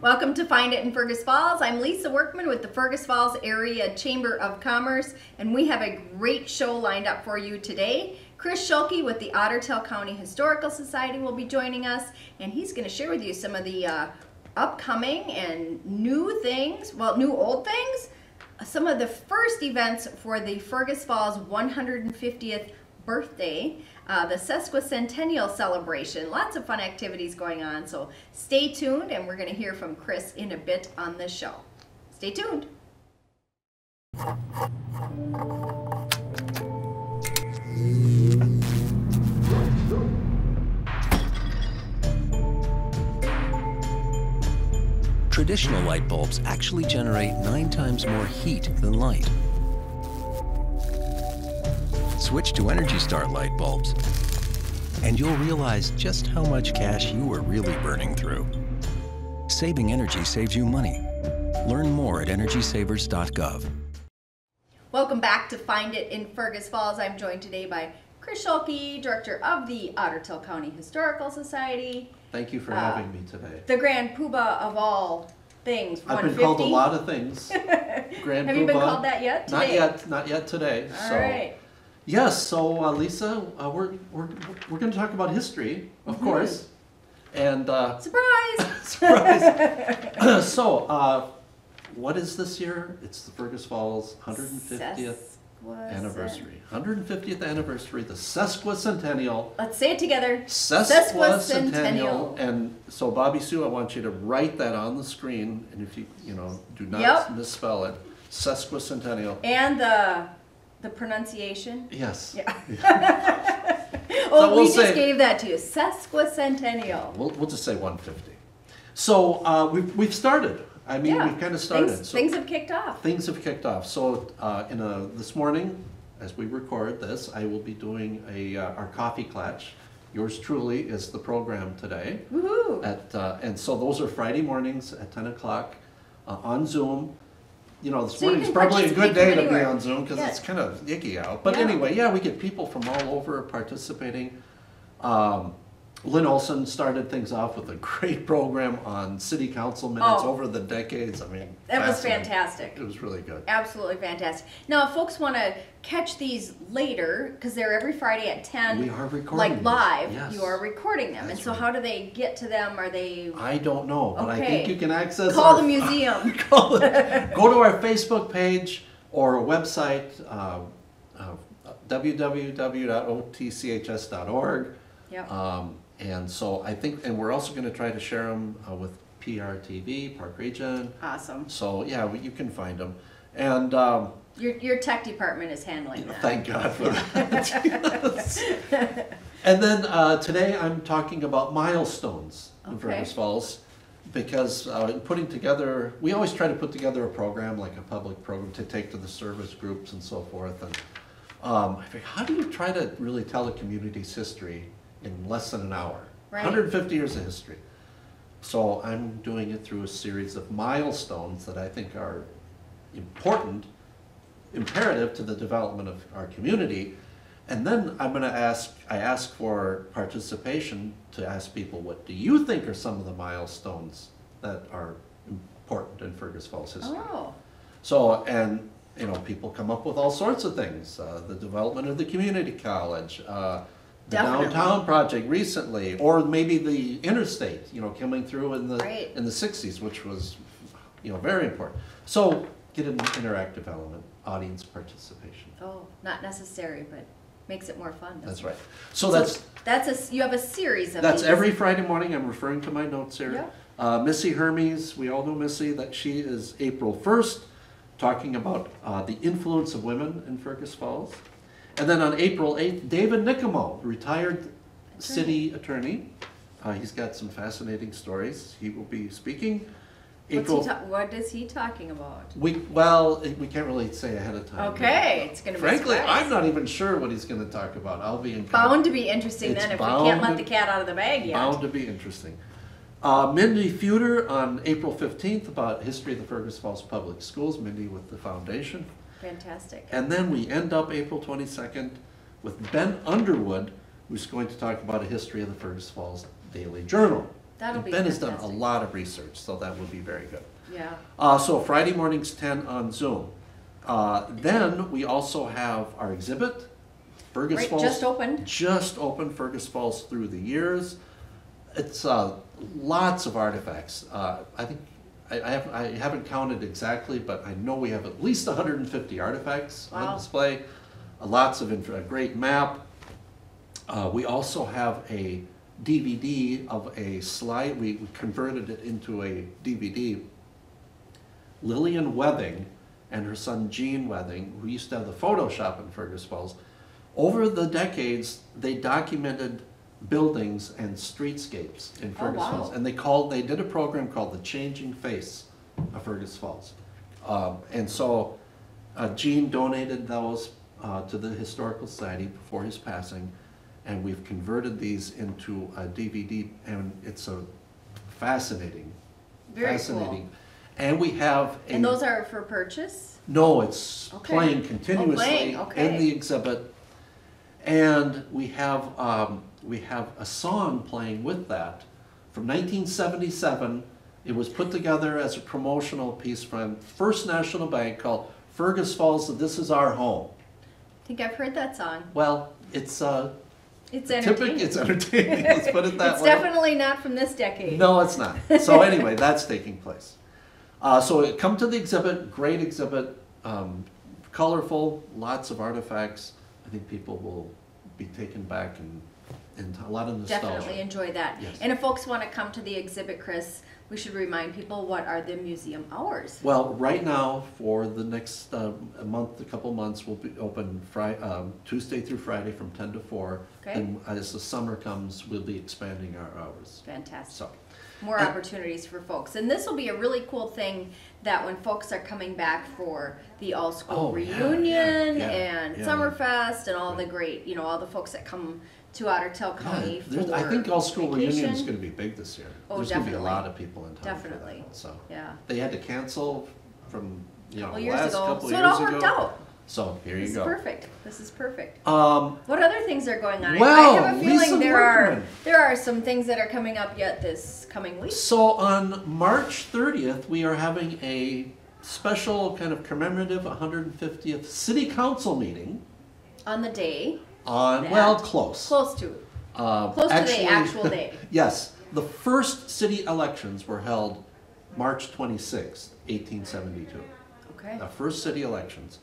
Welcome to Find It in Fergus Falls. I'm Lisa Workman with the Fergus Falls Area Chamber of Commerce, and we have a great show lined up for you today. Chris Schulke with the Otter County Historical Society will be joining us, and he's going to share with you some of the upcoming and new things, well, new old things, some of the first events for the Fergus Falls 150th birthday, the sesquicentennial celebration. Lots of fun activities going on, so stay tuned, and we're going to hear from Chris in a bit on the show. Stay tuned. Traditional light bulbs actually generate 9 times more heat than light. Switch to Energy Star light bulbs, and you'll realize just how much cash you are really burning through. Saving energy saves you money. Learn more at energysavers.gov. Welcome back to Find It in Fergus Falls. I'm joined today by Chris Schulke, Director of the Otter County Historical Society. Thank you for having me today. The Grand Poobah of all things, I've 150. been called a lot of things. Grand Have Poobah. you been called that yet today? Not yet today. All right. Yes, so Lisa, we're going to talk about history, of course, and Surprise! surprise. So, what is this year? It's the Fergus Falls 150th anniversary. 150th anniversary, the sesquicentennial. Let's say it together. Sesquicentennial. And so, Bobby Sue, I want you to write that on the screen, and if you do not misspell it, sesquicentennial. And the pronunciation? Yes. Yeah. So Oh, we'll we just gave that to you. Sesquicentennial. We'll just say 150. So we've started. I mean, we've kind of started. Things have kicked off. Things have kicked off. So this morning, as we record this, I will be doing our coffee clutch. Yours truly is the program today. Woohoo! And so those are Friday mornings at 10 o'clock on Zoom. You know, this So you morning's can probably a good day to be anywhere. on Zoom because it's kind of icky out. But anyway, we get people from all over participating. Lynn Olson started things off with a great program on city council minutes over the decades. I mean, that was fantastic. It was really good. Absolutely fantastic. Now, if folks want to catch these later, because they're every Friday at 10, we are recording like live, yes. You are recording them. That's and so right. how do they get to them? Are they... I don't know, but I think you can access Call the museum. Go to our Facebook page or website, www.otchs.org. Yep. And so I think, and we're also going to try to share them with PRTV, Park Region. Awesome. So you can find them. And your tech department is handling that. Thank God for that. And then today I'm talking about milestones in Fergus Falls, because putting together, we always try to put together a program, like a public program, to take to the service groups and so forth. And I figured, how do you try to really tell a community's history in less than an hour? Right. 150 years of history. So I'm doing it through a series of milestones that I think are important, imperative to the development of our community. And then I'm going to ask for participation to ask people, what do you think are some of the milestones that are important in Fergus Falls history? Oh. So, and people come up with all sorts of things. The development of the community college, the downtown project recently, or maybe the interstate, coming through in the 60s, which was, very important. So get an interactive element, audience participation. Oh, not necessary, but makes it more fun. That's right. So you have a series of that's these. Every Friday morning. I'm referring to my notes here. Yep. Missy Hermes, we all know Missy, that she is April 1st, talking about the influence of women in Fergus Falls. And then on April 8th, David Nicomo, retired city attorney. He's got some fascinating stories. He will be speaking. What is he talking about? We can't really say ahead of time. Okay, it's going to be frankly, I'm not even sure what he's going to talk about. I'll be bound to be interesting then if we can't let the cat out of the bag yet. Bound to be interesting. Mindy Feuder on April 15th about history of the Fergus Falls Public Schools. Mindy with the foundation. Fantastic. And then we end up April 22nd with Ben Underwood, who's going to talk about a history of the Fergus Falls Daily Journal. That'll be Ben has done a fantastic. lot of research, so that would be very good. Yeah. So Friday mornings 10 on Zoom. Then we also have our exhibit, Fergus Right, Falls. just opened. Just opened, Fergus Falls through the years. It's lots of artifacts. I think I haven't counted exactly, but I know we have at least 150 artifacts Wow. on display. Lots of a great map. We also have a DVD of a slide. We converted it into a DVD. Lillian Webbing and her son Gene Webbing, who used to have the photo shop in Fergus Falls, over the decades they documented buildings and streetscapes in Fergus wow. Falls, and they did a program called The Changing Face of Fergus Falls, and so Gene donated those to the Historical Society before his passing, and we've converted these into a DVD, and it's a fascinating, Very cool. And we have And those are for purchase? no, it's Okay. playing continuously playing, okay. in the exhibit, and we have a song playing with that from 1977. It was put together as a promotional piece from First National Bank called "Fergus Falls, This Is Our Home." I think I've heard that song. Well, it's It's entertaining. It's entertaining. Let's put it that It's way. definitely not from this decade. No, it's not. So anyway, that's taking place. So come to the exhibit, great exhibit, colorful, lots of artifacts. I think people will be taken back and a lot of nostalgia. Definitely enjoy that. Yes. And if folks want to come to the exhibit, Chris, we should remind people, what are the museum hours? Well, right now, for the next a couple months, we'll be open Tuesday through Friday from 10 to 4. Okay. And as the summer comes, we'll be expanding our hours. Fantastic. So, More and- opportunities for folks. And this will be a really cool thing that when folks are coming back for the all-school Oh, yeah, reunion yeah, and yeah. Summerfest and all the great, all the folks that come to Otter County for I think all school vacation. reunion is going to be big this year. Oh, There's going to be a definitely. lot of people in town. Definitely. For that, so Yeah. they had to cancel from Couple years last ago. couple So it years all worked ago. out. So here This you is go. perfect. This is perfect. Um, What other things are going on? Well, I have a feeling Lisa Workman. there are some things that are coming up yet this coming week. So on March 30th, we are having a special kind of commemorative 150th City Council meeting On the day, on, That. well, close. close to to the actual day. Yes, the first city elections were held March 26th, 1872. Okay. The first city elections.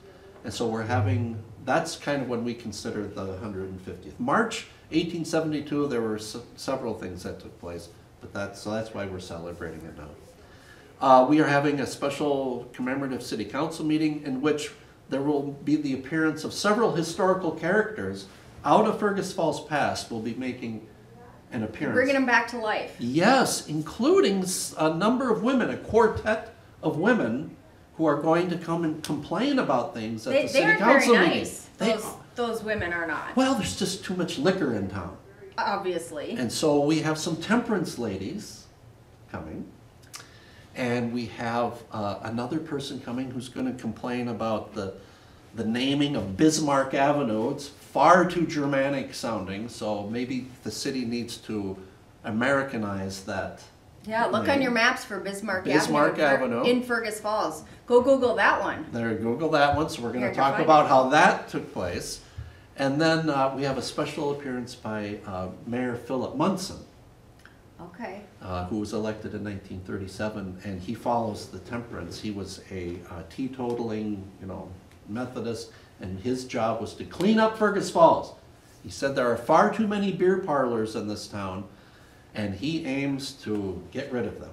And so we're having, that's kind of when we consider the 150th. March 1872, there were several things that took place, but that's why we're celebrating it now. We are having a special commemorative city council meeting in which there will be the appearance of several historical characters out of Fergus Falls past will be making an appearance. Bringing them back to life. Yes, including a number of women, a quartet of women who are going to come and complain about things at the They city aren't council very meeting. nice. They- Those women are not, well, there's just too much liquor in town. obviously. And so we have some temperance ladies coming. And we have another person coming who's going to complain about the naming of Bismarck Avenue. It's far too Germanic sounding, so maybe the city needs to Americanize that. Yeah, look on your maps for Bismarck, Bismarck Avenue. in Fergus Falls. Go Google that one. There, Google that one. So we're going Here, to you're talk fine. about how that took place. And then we have a special appearance by Mayor Philip Munson, Okay. who was elected in 1937, and he follows the temperance. He was a teetotaling, Methodist, and his job was to clean up Fergus Falls. He said there are far too many beer parlors in this town, and he aims to get rid of them.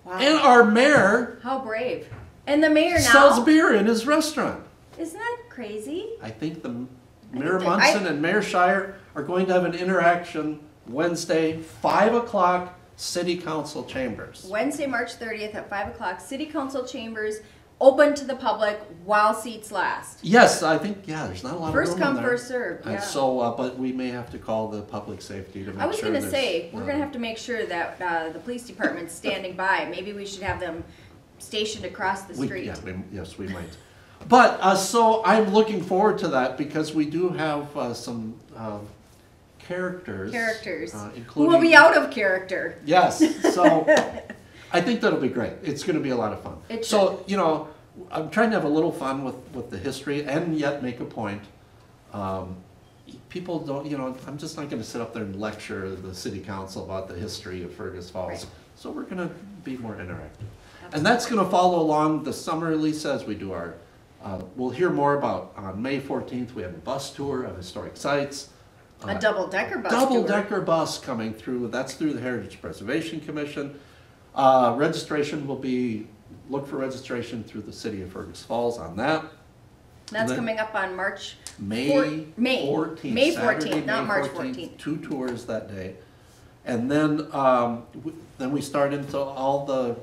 Wow. And our mayor How brave. And the mayor now. sells beer in his restaurant. Isn't that crazy? I think the I Mayor think that- Munson and Mayor Shire are going to have an interaction Wednesday, 5 o'clock, City Council chambers. Wednesday, March 30th at 5 o'clock, City Council chambers, open to the public while seats last. Yes, I think, there's not a lot First of room in come, there. first served. And Yeah. so, but we may have to call the public safety to make sure I was going to there's, say, we're going to have to make sure that the police department's standing by. Maybe we should have them stationed across the street. Yes, we might. But, so I'm looking forward to that because we do have some characters. Who Including, will be out of character. Yes, so I think that'll be great. It's going to be a lot of fun. So, you know, I'm trying to have a little fun with the history and yet make a point. People don't, you know, I'm just not going to sit up there and lecture the city council about the history of Fergus Falls. Right. So we're going to be more interactive. And that's going to follow along the summer, Lisa, as we do our, we'll hear more about, on May 14th, we have a bus tour of historic sites. A double-decker bus tour. Double-decker bus coming through, that's through the Heritage Preservation Commission. Registration will be, look for registration through the city of Fergus Falls on that. That's coming up on May 14th. May Saturday, 14th, not May March 14th. 2 tours that day. And then, then we start into all the,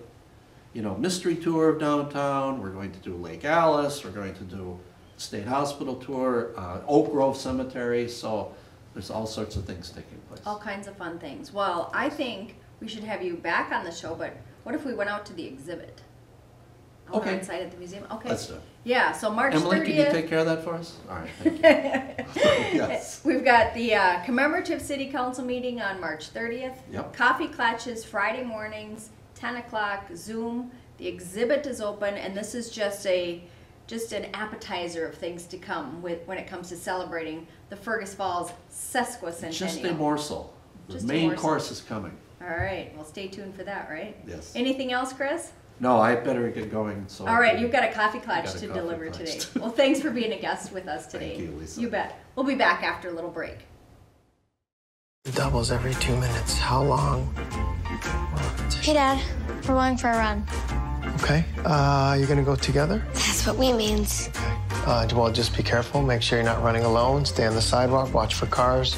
you know, mystery tour of downtown. We're going to do Lake Alice. We're going to do State Hospital tour, Oak Grove Cemetery. So there's all sorts of things taking place. All kinds of fun things. Well, I think we should have you back on the show, but what if we went out to the exhibit? Okay. Inside at the museum? Okay. Let's do it. Yeah, so March 30th. Emily, can you take care of that for us? All right, thank you. Yes. We've got the commemorative city council meeting on March 30th. Yep. Coffee Clutches Friday mornings, 10 o'clock, Zoom. The exhibit is open, and this is just an appetizer of things to come when it comes to celebrating the Fergus Falls sesquicentennial. Just a morsel. The Just a main morsel. course is coming. All right, well, stay tuned for that, right? Yes. Anything else, Chris? No, I better get going. So All right, you've got a coffee clutch got a to coffee deliver clutch. today. Well, thanks for being a guest with us today. Thank you, Lisa. You bet. We'll be back after a little break. Doubles every 2 minutes. How long? Hey, Dad. We're going for a run. Okay. You're gonna go together? That's what we means. Well, just be careful. Make sure you're not running alone. Stay on the sidewalk. Watch for cars.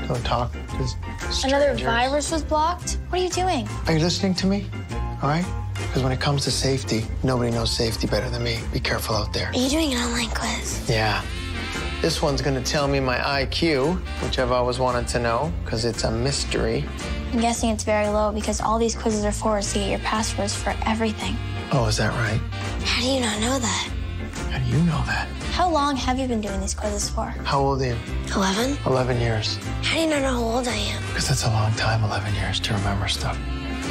Don't talk to strangers. Another virus was blocked? What are you doing? Are you listening to me? All right? Because when it comes to safety, nobody knows safety better than me. Be careful out there. Are you doing an online quiz? Yeah. This one's gonna tell me my IQ, which I've always wanted to know, because it's a mystery. I'm guessing it's very low because all these quizzes are forwards to get your passwords for everything. Oh, is that right? How do you not know that? How do you know that? How long have you been doing these quizzes for? How old are you? 11? 11 years. How do you not know how old I am? Because that's a long time, 11 years, to remember stuff.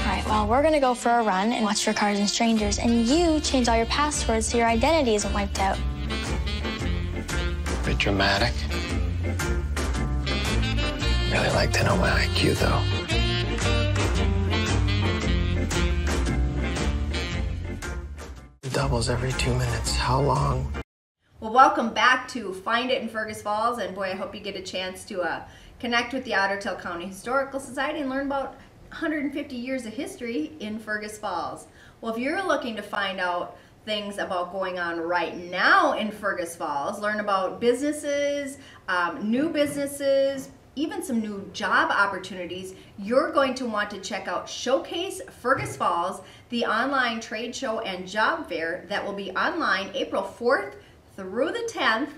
All right, well, we're gonna go for a run and watch for cars and strangers, and you change all your passwords so your identity isn't wiped out. Bit dramatic. Really like to know my IQ, though. Doubles every 2 minutes. How long? Well, welcome back to Find It in Fergus Falls, and boy, I hope you get a chance to connect with the Otter County Historical Society and learn about 150 years of history in Fergus Falls. Well, if you're looking to find out things about going on right now in Fergus Falls, learn about businesses, new businesses, even some new job opportunities, you're going to want to check out Showcase Fergus Falls, the online trade show and job fair that will be online April 4th through the 10th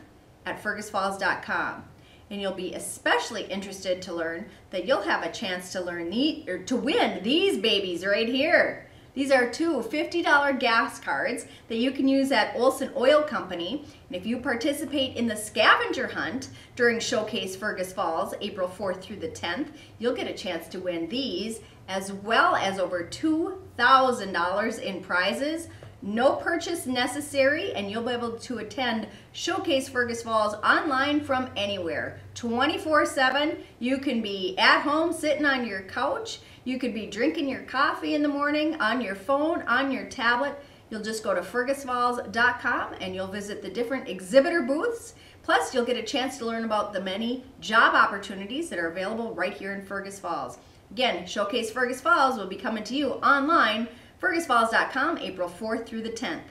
at fergusfalls.com. And you'll be especially interested to learn that you'll have a chance to win these babies right here. These are two $50 gas cards that you can use at Olson Oil Company. And if you participate in the scavenger hunt during Showcase Fergus Falls, April 4th through the 10th, you'll get a chance to win these, as well as over $2,000 in prizes. No purchase necessary, and you'll be able to attend Showcase Fergus Falls online from anywhere. 24/7, you can be at home sitting on your couch. You could be drinking your coffee in the morning, on your phone, on your tablet. You'll just go to fergusfalls.com and you'll visit the different exhibitor booths. Plus, you'll get a chance to learn about the many job opportunities that are available right here in Fergus Falls. Again, Showcase Fergus Falls will be coming to you online, fergusfalls.com, April 4th through the 10th.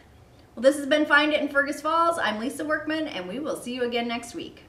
Well, this has been Find It in Fergus Falls. I'm Lisa Workman, and we will see you again next week.